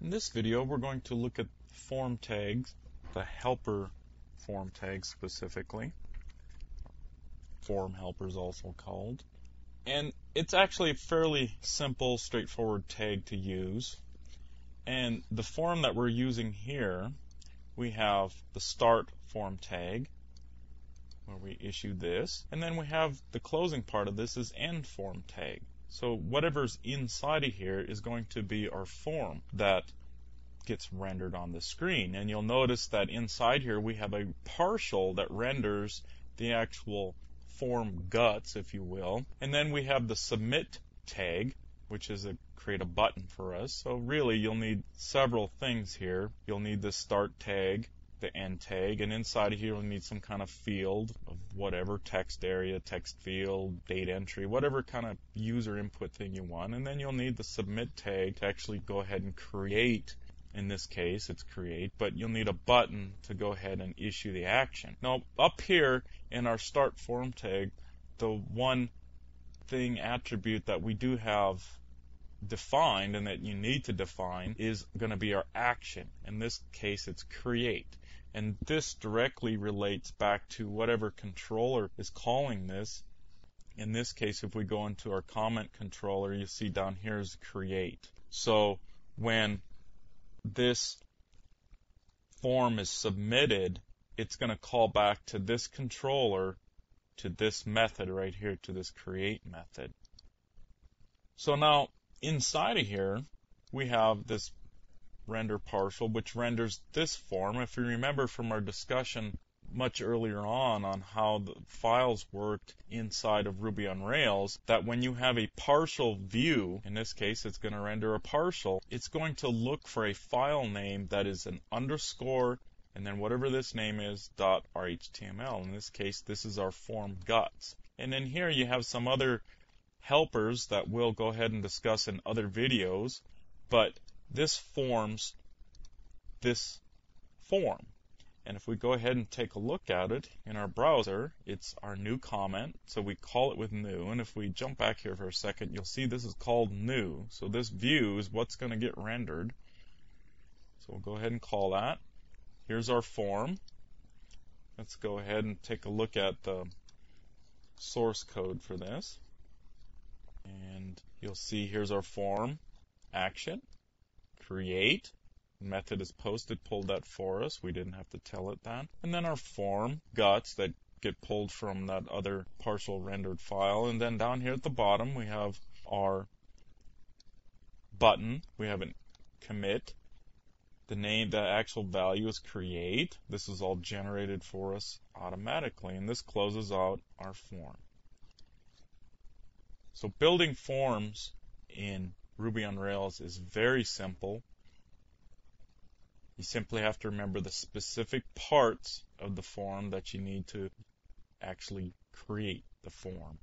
In this video, we're going to look at form tags, the helper form tags specifically, form helpers also called. And it's actually a fairly simple, straightforward tag to use. And the form that we're using here, we have the start form tag, where we issue this, and then we have the closing part of this is end form tag. So whatever's inside of here is going to be our form that gets rendered on the screen. And you'll notice that inside here we have a partial that renders the actual form guts, if you will. And then we have the submit tag, which is create a button for us. So really you'll need several things here. You'll need the start tag, the end tag, and inside of here you'll need some kind of field of whatever, text area, text field, date entry, whatever kind of user input thing you want. And then you'll need the submit tag to actually go ahead and create. In this case, it's create, but you'll need a button to go ahead and issue the action. Now, up here in our start form tag, the one thing attribute that we do have defined and that you need to define is going to be our action. In this case, it's create. And this directly relates back to whatever controller is calling this. In this case, if we go into our comment controller, you see down here is create. So when this form is submitted, it's going to call back to this controller, to this method right here, to this create method. So now inside of here we have this render partial, which renders this form. If you remember from our discussion much earlier on how the files worked inside of Ruby on Rails, that when you have a partial view, in this case it's going to render a partial, it's going to look for a file name that is an underscore and then whatever this name is .rhtml. In this case, this is our form guts. And then here you have some other helpers that we'll go ahead and discuss in other videos, but this forms this form. And if we go ahead and take a look at it in our browser, it's our new comment. So we call it with new. And if we jump back here for a second, you'll see this is called new. So this view is what's going to get rendered. So we'll go ahead and call that. Here's our form. Let's go ahead and take a look at the source code for this. And you'll see here's our form, action, create. Method is posted, pulled that for us. We didn't have to tell it that. And then our form guts that get pulled from that other partial rendered file. And then down here at the bottom we have our button. We have a commit. The name, the actual value is create. This is all generated for us automatically. And this closes out our form. So building forms in Ruby on Rails is very simple. You simply have to remember the specific parts of the form that you need to actually create the form.